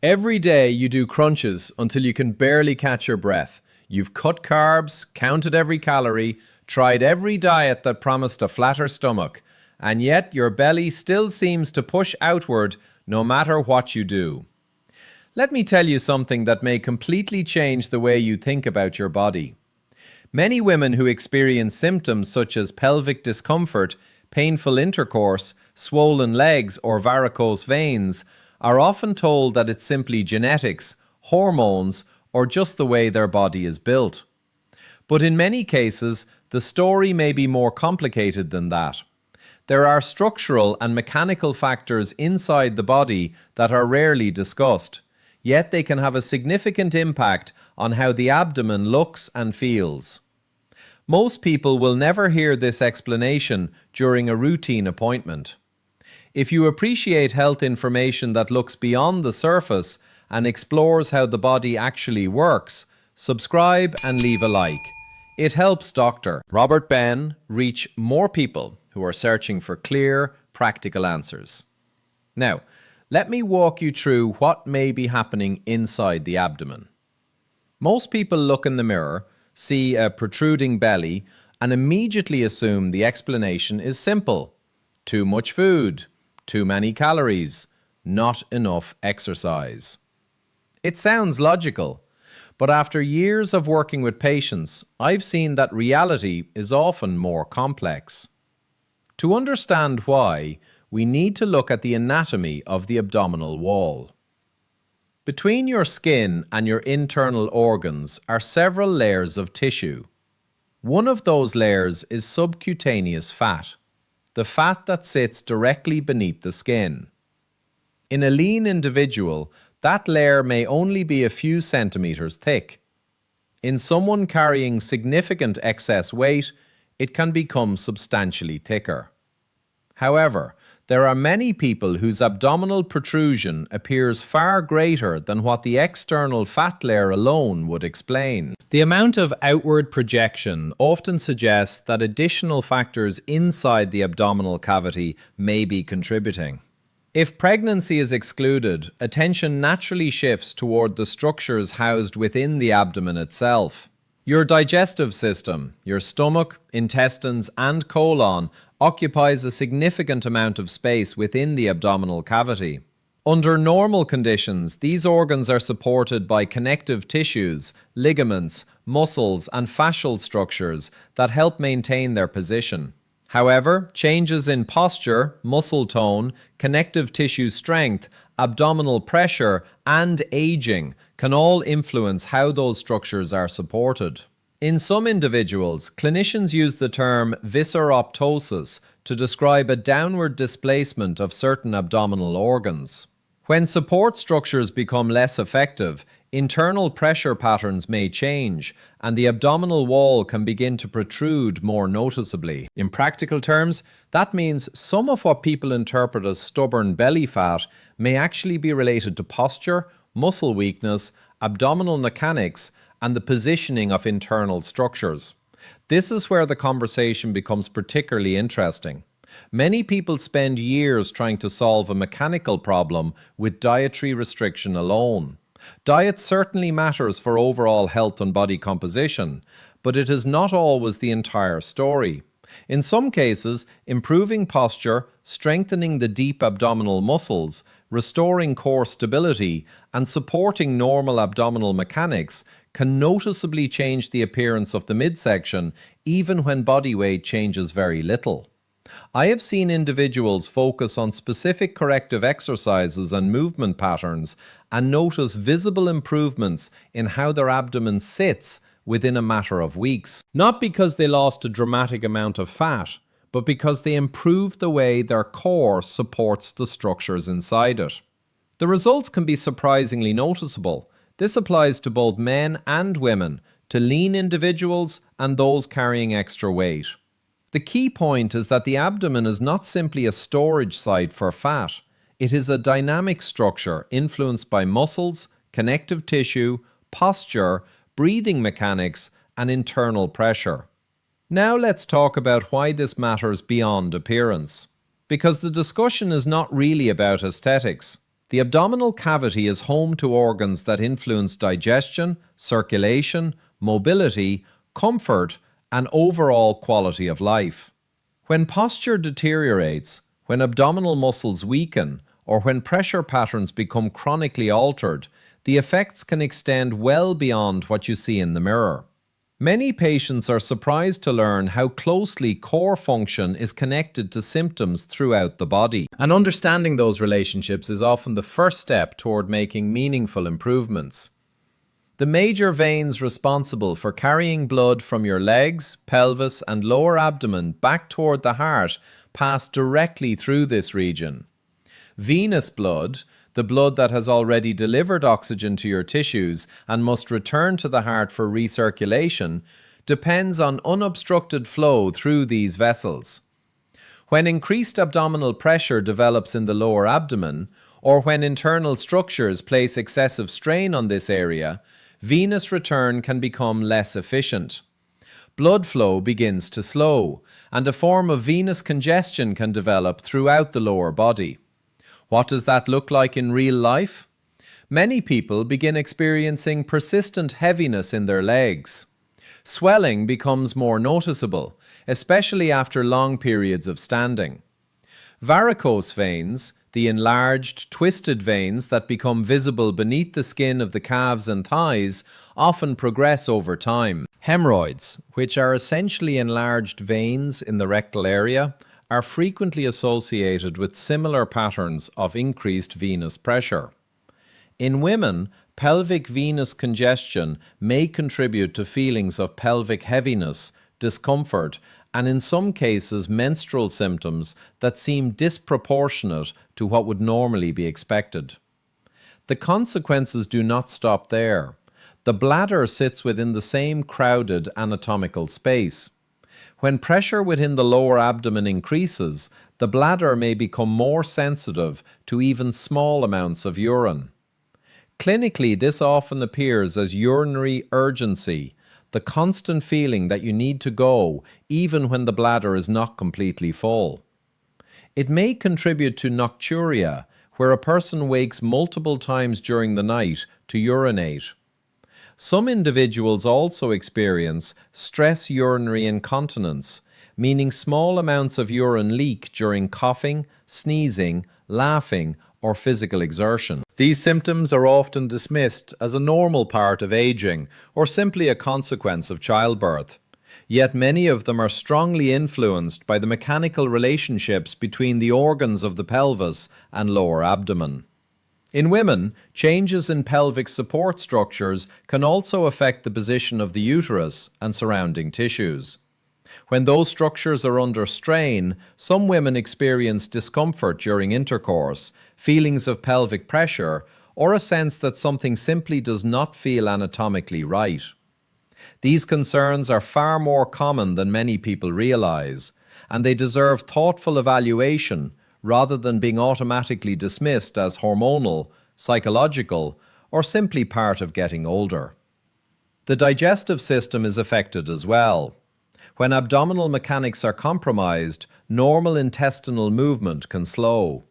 Every day you do crunches until you can barely catch your breath. You've cut carbs, counted every calorie, tried every diet that promised a flatter stomach, and yet your belly still seems to push outward no matter what you do. Let me tell you something that may completely change the way you think about your body. Many women who experience symptoms such as pelvic discomfort, painful intercourse, swollen legs, or varicose veins are often told that it's simply genetics, hormones, or just the way their body is built. But in many cases, the story may be more complicated than that. There are structural and mechanical factors inside the body that are rarely discussed, yet they can have a significant impact on how the abdomen looks and feels. Most people will never hear this explanation during a routine appointment. If you appreciate health information that looks beyond the surface and explores how the body actually works, subscribe and leave a like. It helps Dr. Robert Ben reach more people who are searching for clear, practical answers. Now, let me walk you through what may be happening inside the abdomen. Most people look in the mirror, see a protruding belly, and immediately assume the explanation is simple. Too much food, too many calories, not enough exercise. It sounds logical, but after years of working with patients, I've seen that reality is often more complex. To understand why, we need to look at the anatomy of the abdominal wall. Between your skin and your internal organs are several layers of tissue. One of those layers is subcutaneous fat, the fat that sits directly beneath the skin. In a lean individual, that layer may only be a few centimeters thick. In someone carrying significant excess weight, it can become substantially thicker. However, there are many people whose abdominal protrusion appears far greater than what the external fat layer alone would explain. The amount of outward projection often suggests that additional factors inside the abdominal cavity may be contributing. If pregnancy is excluded, attention naturally shifts toward the structures housed within the abdomen itself. Your digestive system, your stomach, intestines, and colon occupies a significant amount of space within the abdominal cavity. Under normal conditions, these organs are supported by connective tissues, ligaments, muscles, and fascial structures that help maintain their position. However, changes in posture, muscle tone, connective tissue strength, abdominal pressure, and aging can all influence how those structures are supported. In some individuals, clinicians use the term visceroptosis to describe a downward displacement of certain abdominal organs. When support structures become less effective, internal pressure patterns may change, and the abdominal wall can begin to protrude more noticeably. In practical terms, that means some of what people interpret as stubborn belly fat may actually be related to posture, muscle weakness, abdominal mechanics, and the positioning of internal structures. This is where the conversation becomes particularly interesting. Many people spend years trying to solve a mechanical problem with dietary restriction alone. Diet certainly matters for overall health and body composition, but it is not always the entire story. In some cases, improving posture, strengthening the deep abdominal muscles, restoring core stability, and supporting normal abdominal mechanics can noticeably change the appearance of the midsection even when body weight changes very little. I have seen individuals focus on specific corrective exercises and movement patterns and notice visible improvements in how their abdomen sits within a matter of weeks. Not because they lost a dramatic amount of fat, but because they improved the way their core supports the structures inside it. The results can be surprisingly noticeable. This applies to both men and women, to lean individuals and those carrying extra weight. The key point is that the abdomen is not simply a storage site for fat. It is a dynamic structure influenced by muscles, connective tissue, posture, breathing mechanics, and internal pressure. Now let's talk about why this matters beyond appearance. Because the discussion is not really about aesthetics. The abdominal cavity is home to organs that influence digestion, circulation, mobility, comfort, and overall quality of life. When posture deteriorates, when abdominal muscles weaken, or when pressure patterns become chronically altered, the effects can extend well beyond what you see in the mirror. Many patients are surprised to learn how closely core function is connected to symptoms throughout the body. And understanding those relationships is often the first step toward making meaningful improvements. The major veins responsible for carrying blood from your legs, pelvis, and lower abdomen back toward the heart pass directly through this region. Venous blood, the blood that has already delivered oxygen to your tissues and must return to the heart for recirculation, depends on unobstructed flow through these vessels. When increased abdominal pressure develops in the lower abdomen, or when internal structures place excessive strain on this area, venous return can become less efficient. Blood flow begins to slow, and a form of venous congestion can develop throughout the lower body. What does that look like in real life? Many people begin experiencing persistent heaviness in their legs. Swelling becomes more noticeable, especially after long periods of standing. Varicose veins, the enlarged, twisted veins that become visible beneath the skin of the calves and thighs, often progress over time. Hemorrhoids, which are essentially enlarged veins in the rectal area, are frequently associated with similar patterns of increased venous pressure. In women, pelvic venous congestion may contribute to feelings of pelvic heaviness, discomfort, and in some cases menstrual symptoms that seem disproportionate to what would normally be expected. The consequences do not stop there. The bladder sits within the same crowded anatomical space. When pressure within the lower abdomen increases, the bladder may become more sensitive to even small amounts of urine. Clinically, this often appears as urinary urgency, the constant feeling that you need to go even when the bladder is not completely full. It may contribute to nocturia, where a person wakes multiple times during the night to urinate. Some individuals also experience stress urinary incontinence, meaning small amounts of urine leak during coughing, sneezing, laughing, or physical exertion. These symptoms are often dismissed as a normal part of aging or simply a consequence of childbirth. Yet many of them are strongly influenced by the mechanical relationships between the organs of the pelvis and lower abdomen. In women, changes in pelvic support structures can also affect the position of the uterus and surrounding tissues. When those structures are under strain, some women experience discomfort during intercourse, feelings of pelvic pressure, or a sense that something simply does not feel anatomically right. These concerns are far more common than many people realize, and they deserve thoughtful evaluation rather than being automatically dismissed as hormonal, psychological, or simply part of getting older. The digestive system is affected as well. When abdominal mechanics are compromised, normal intestinal movement can slow.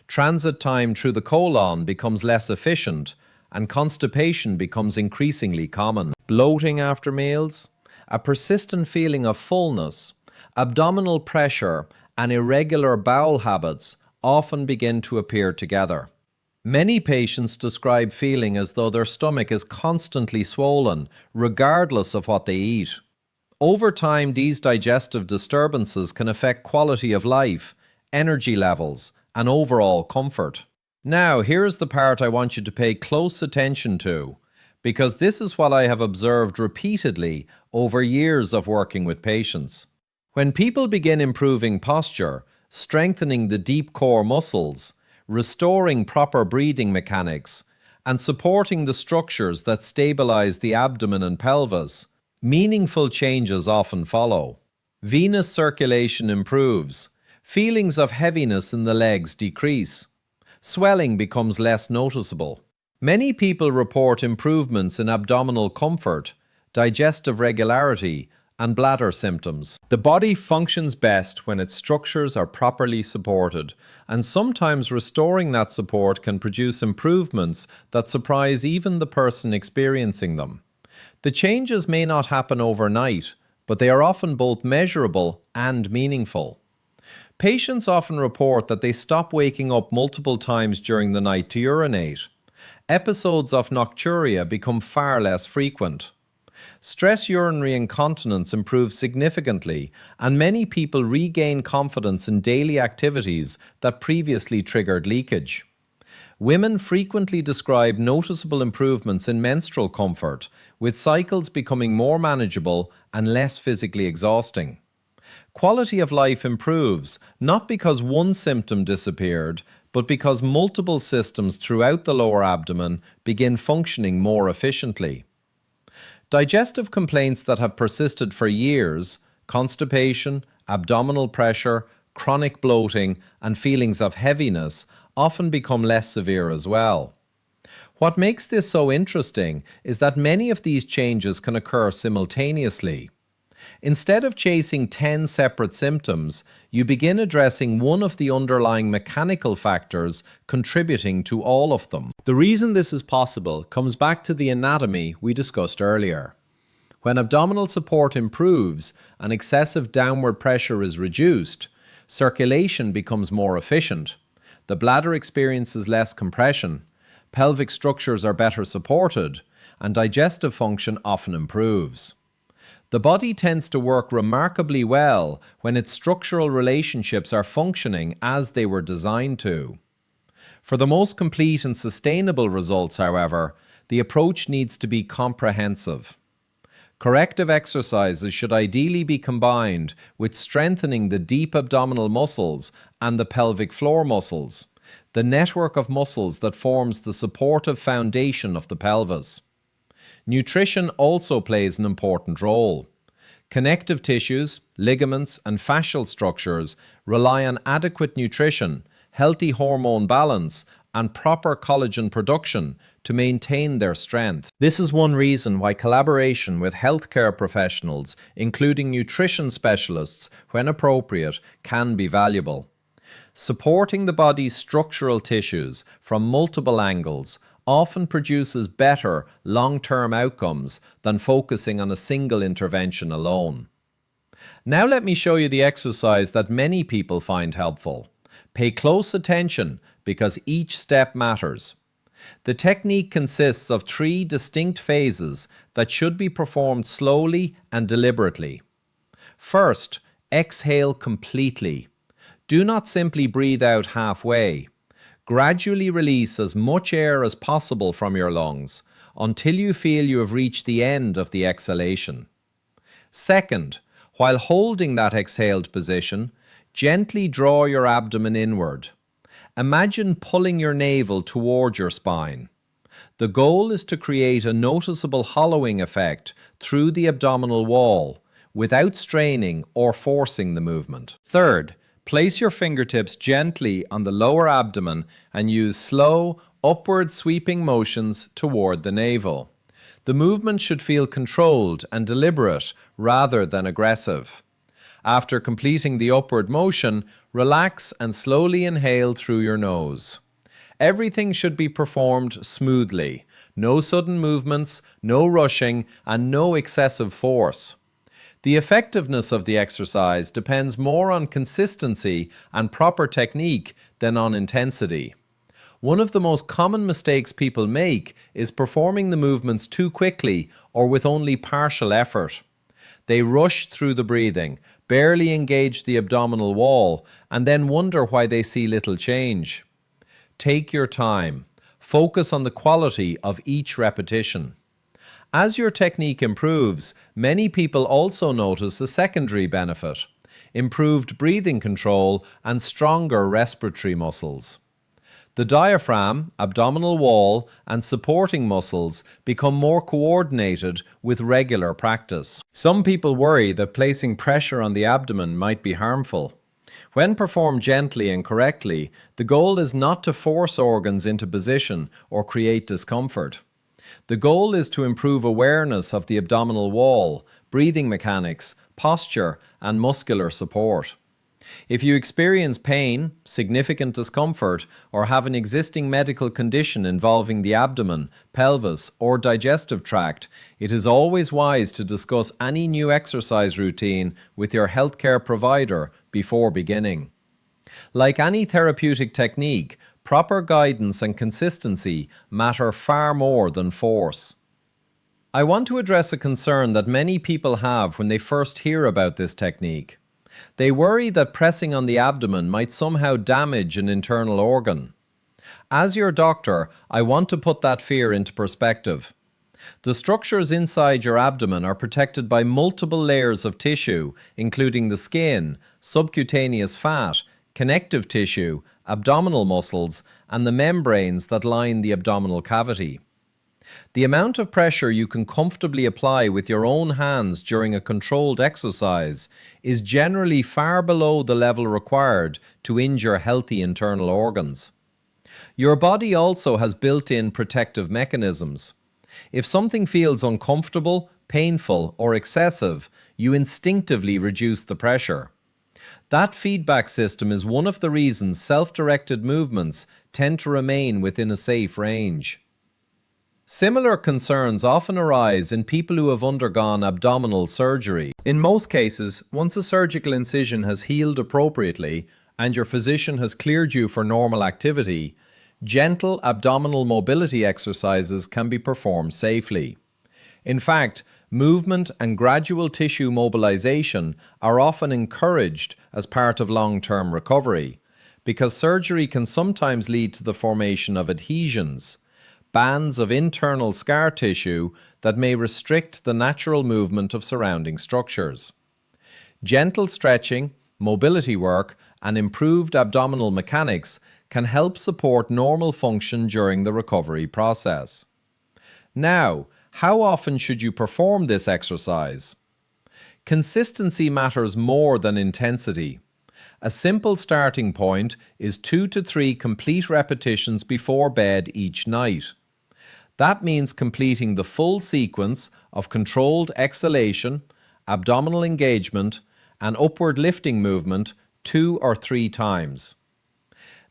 Transit time through the colon becomes less efficient, and constipation becomes increasingly common. Bloating after meals, a persistent feeling of fullness, abdominal pressure, and irregular bowel habits often begin to appear together. Many patients describe feeling as though their stomach is constantly swollen, regardless of what they eat. Over time, these digestive disturbances can affect quality of life, energy levels, and overall comfort. Now, here's the part I want you to pay close attention to, because this is what I have observed repeatedly over years of working with patients. When people begin improving posture, strengthening the deep core muscles, restoring proper breathing mechanics, and supporting the structures that stabilize the abdomen and pelvis, meaningful changes often follow. Venous circulation improves, feelings of heaviness in the legs decrease, swelling becomes less noticeable. Many people report improvements in abdominal comfort, digestive regularity, and bladder symptoms. The body functions best when its structures are properly supported, and sometimes restoring that support can produce improvements that surprise even the person experiencing them. The changes may not happen overnight, but they are often both measurable and meaningful. Patients often report that they stop waking up multiple times during the night to urinate. Episodes of nocturia become far less frequent. Stress urinary incontinence improves significantly, and many people regain confidence in daily activities that previously triggered leakage. Women frequently describe noticeable improvements in menstrual comfort, with cycles becoming more manageable and less physically exhausting. Quality of life improves, not because one symptom disappeared, but because multiple systems throughout the lower abdomen begin functioning more efficiently. Digestive complaints that have persisted for years, constipation, abdominal pressure, chronic bloating, and feelings of heaviness often become less severe as well. What makes this so interesting is that many of these changes can occur simultaneously. Instead of chasing 10 separate symptoms, you begin addressing one of the underlying mechanical factors contributing to all of them. The reason this is possible comes back to the anatomy we discussed earlier. When abdominal support improves and excessive downward pressure is reduced, circulation becomes more efficient. The bladder experiences less compression, pelvic structures are better supported, and digestive function often improves. The body tends to work remarkably well when its structural relationships are functioning as they were designed to. For the most complete and sustainable results, however, the approach needs to be comprehensive. Corrective exercises should ideally be combined with strengthening the deep abdominal muscles and the pelvic floor muscles, the network of muscles that forms the supportive foundation of the pelvis. Nutrition also plays an important role. Connective tissues, ligaments, and fascial structures rely on adequate nutrition, healthy hormone balance, and proper collagen production to maintain their strength. This is one reason why collaboration with healthcare professionals, including nutrition specialists, when appropriate, can be valuable. Supporting the body's structural tissues from multiple angles often produces better long-term outcomes than focusing on a single intervention alone. Now let me show you the exercise that many people find helpful. Pay close attention because each step matters. The technique consists of 3 distinct phases that should be performed slowly and deliberately. First, exhale completely. Do not simply breathe out halfway. Gradually release as much air as possible from your lungs until you feel you have reached the end of the exhalation. Second, while holding that exhaled position, gently draw your abdomen inward. Imagine pulling your navel toward your spine. The goal is to create a noticeable hollowing effect through the abdominal wall without straining or forcing the movement. Third, place your fingertips gently on the lower abdomen and use slow, upward sweeping motions toward the navel. The movement should feel controlled and deliberate rather than aggressive. After completing the upward motion, relax and slowly inhale through your nose. Everything should be performed smoothly. No sudden movements, no rushing, and no excessive force. The effectiveness of the exercise depends more on consistency and proper technique than on intensity. One of the most common mistakes people make is performing the movements too quickly or with only partial effort. They rush through the breathing, barely engage the abdominal wall, and then wonder why they see little change. Take your time. Focus on the quality of each repetition. As your technique improves, many people also notice a secondary benefit: improved breathing control and stronger respiratory muscles. The diaphragm, abdominal wall, and supporting muscles become more coordinated with regular practice. Some people worry that placing pressure on the abdomen might be harmful. When performed gently and correctly, the goal is not to force organs into position or create discomfort. The goal is to improve awareness of the abdominal wall, breathing mechanics, posture, and muscular support. If you experience pain, significant discomfort, or have an existing medical condition involving the abdomen, pelvis, or digestive tract, it is always wise to discuss any new exercise routine with your healthcare provider before beginning. Like any therapeutic technique, proper guidance and consistency matter far more than force. I want to address a concern that many people have when they first hear about this technique. They worry that pressing on the abdomen might somehow damage an internal organ. As your doctor, I want to put that fear into perspective. The structures inside your abdomen are protected by multiple layers of tissue, including the skin, subcutaneous fat, connective tissue, abdominal muscles, and the membranes that line the abdominal cavity. The amount of pressure you can comfortably apply with your own hands during a controlled exercise is generally far below the level required to injure healthy internal organs. Your body also has built-in protective mechanisms. If something feels uncomfortable, painful, or excessive, you instinctively reduce the pressure. That feedback system is one of the reasons self-directed movements tend to remain within a safe range. Similar concerns often arise in people who have undergone abdominal surgery. In most cases, once a surgical incision has healed appropriately and your physician has cleared you for normal activity, gentle abdominal mobility exercises can be performed safely. In fact, movement and gradual tissue mobilization are often encouraged as part of long-term recovery, because surgery can sometimes lead to the formation of adhesions, bands of internal scar tissue that may restrict the natural movement of surrounding structures. Gentle stretching, mobility work, and improved abdominal mechanics can help support normal function during the recovery process. Now, how often should you perform this exercise? Consistency matters more than intensity. A simple starting point is 2 to 3 complete repetitions before bed each night. That means completing the full sequence of controlled exhalation, abdominal engagement, and upward lifting movement 2 or 3 times.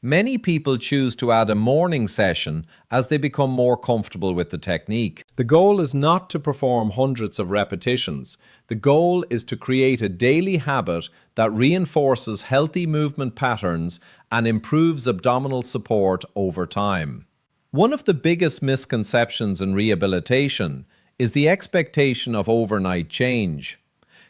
Many people choose to add a morning session as they become more comfortable with the technique. The goal is not to perform hundreds of repetitions. The goal is to create a daily habit that reinforces healthy movement patterns and improves abdominal support over time. One of the biggest misconceptions in rehabilitation is the expectation of overnight change.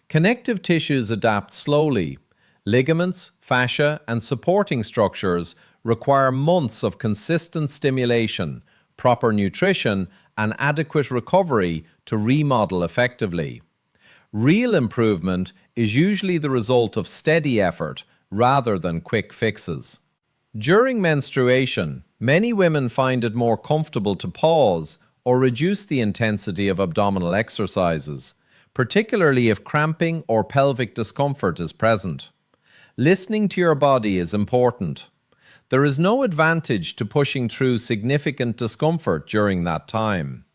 Connective tissues adapt slowly. Ligaments, fascia, and supporting structures require months of consistent stimulation, proper nutrition, and adequate recovery to remodel effectively. Real improvement is usually the result of steady effort rather than quick fixes. During menstruation, many women find it more comfortable to pause or reduce the intensity of abdominal exercises, particularly if cramping or pelvic discomfort is present. Listening to your body is important. There is no advantage to pushing through significant discomfort during that time.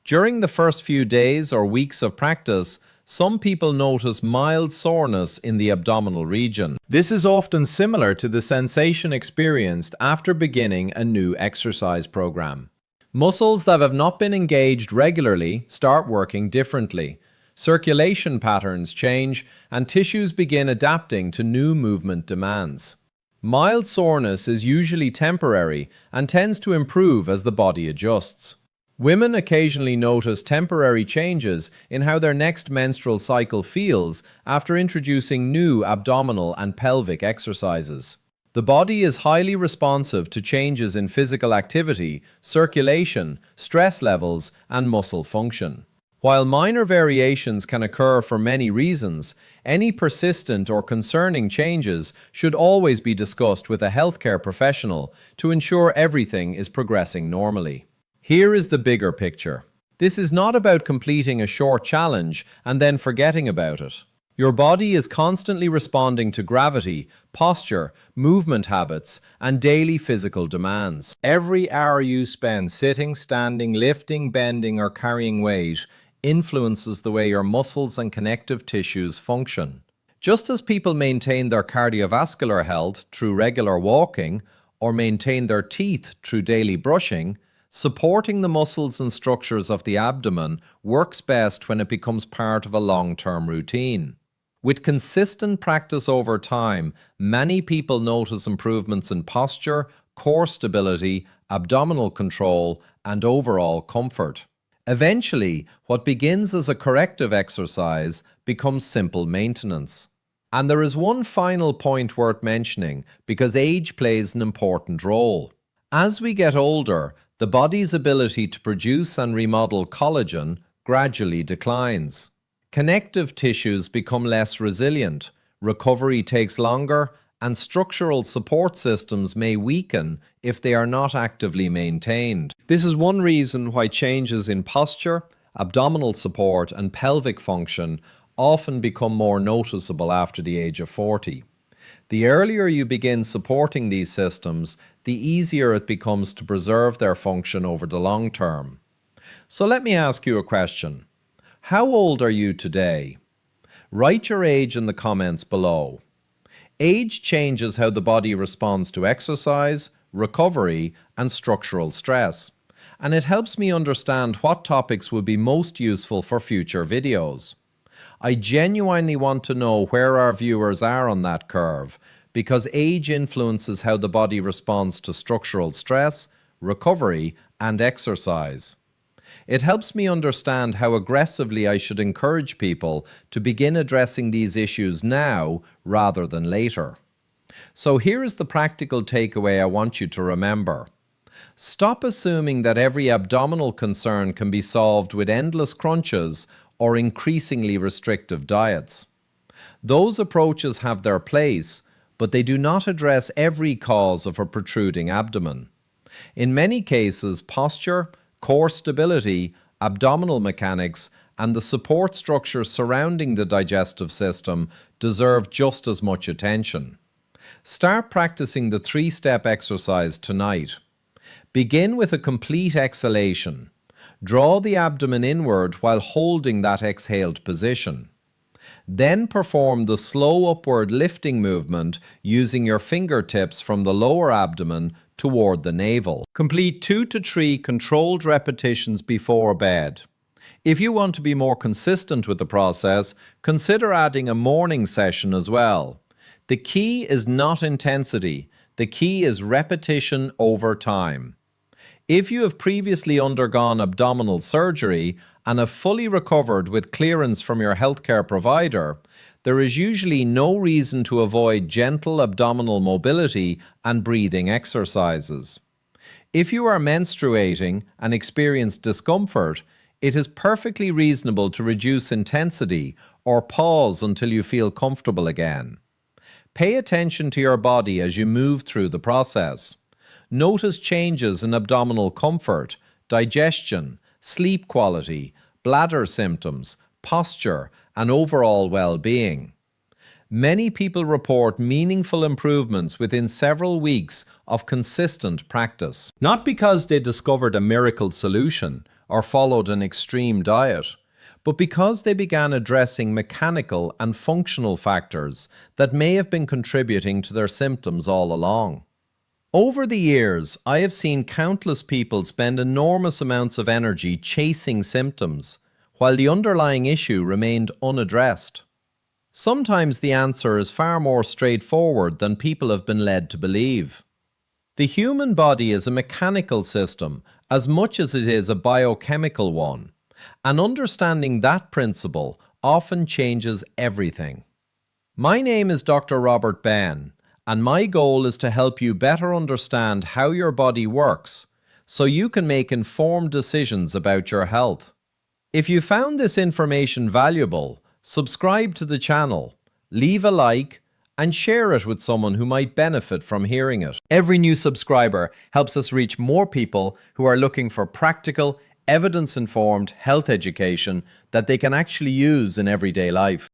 During the first few days or weeks of practice, some people notice mild soreness in the abdominal region. This is often similar to the sensation experienced after beginning a new exercise program. Muscles that have not been engaged regularly start working differently. Circulation patterns change and tissues begin adapting to new movement demands. Mild soreness is usually temporary and tends to improve as the body adjusts. Women occasionally notice temporary changes in how their next menstrual cycle feels after introducing new abdominal and pelvic exercises. The body is highly responsive to changes in physical activity, circulation, stress levels, and muscle function. While minor variations can occur for many reasons, any persistent or concerning changes should always be discussed with a healthcare professional to ensure everything is progressing normally. Here is the bigger picture. This is not about completing a short challenge and then forgetting about it. Your body is constantly responding to gravity, posture, movement habits, and daily physical demands. Every hour you spend sitting, standing, lifting, bending, or carrying weight influences the way your muscles and connective tissues function. Just as people maintain their cardiovascular health through regular walking or maintain their teeth through daily brushing, supporting the muscles and structures of the abdomen works best when it becomes part of a long-term routine. With consistent practice over time, many people notice improvements in posture, core stability, abdominal control, and overall comfort. Eventually, what begins as a corrective exercise becomes simple maintenance. And there is one final point worth mentioning because age plays an important role. As we get older, the body's ability to produce and remodel collagen gradually declines. Connective tissues become less resilient, recovery takes longer, and structural support systems may weaken if they are not actively maintained. This is one reason why changes in posture, abdominal support, and pelvic function often become more noticeable after the age of 40. The earlier you begin supporting these systems, the easier it becomes to preserve their function over the long term. So let me ask you a question. How old are you today? Write your age in the comments below. Age changes how the body responds to exercise, recovery, and structural stress, and it helps me understand what topics will be most useful for future videos. I genuinely want to know where our viewers are on that curve, because age influences how the body responds to structural stress, recovery, and exercise. It helps me understand how aggressively I should encourage people to begin addressing these issues now rather than later. So here is the practical takeaway I want you to remember. Stop assuming that every abdominal concern can be solved with endless crunches or increasingly restrictive diets. Those approaches have their place, but they do not address every cause of a protruding abdomen. In many cases, posture, core stability, abdominal mechanics, and the support structures surrounding the digestive system deserve just as much attention. Start practicing the 3-step exercise tonight. Begin with a complete exhalation. Draw the abdomen inward while holding that exhaled position. Then perform the slow upward lifting movement using your fingertips from the lower abdomen toward the navel. Complete 2 to 3 controlled repetitions before bed. If you want to be more consistent with the process, consider adding a morning session as well. The key is not intensity. The key is repetition over time. If you have previously undergone abdominal surgery and have fully recovered with clearance from your healthcare provider, there is usually no reason to avoid gentle abdominal mobility and breathing exercises. If you are menstruating and experience discomfort, it is perfectly reasonable to reduce intensity or pause until you feel comfortable again. Pay attention to your body as you move through the process. Notice changes in abdominal comfort, digestion, sleep quality, bladder symptoms, posture, and overall well-being. Many people report meaningful improvements within several weeks of consistent practice. Not because they discovered a miracle solution or followed an extreme diet, but because they began addressing mechanical and functional factors that may have been contributing to their symptoms all along. Over the years, I have seen countless people spend enormous amounts of energy chasing symptoms, while the underlying issue remained unaddressed. Sometimes the answer is far more straightforward than people have been led to believe. The human body is a mechanical system as much as it is a biochemical one, and understanding that principle often changes everything. My name is Dr. Robert Ben, and my goal is to help you better understand how your body works so you can make informed decisions about your health. If you found this information valuable, subscribe to the channel, leave a like, and share it with someone who might benefit from hearing it. Every new subscriber helps us reach more people who are looking for practical, evidence-informed health education that they can actually use in everyday life.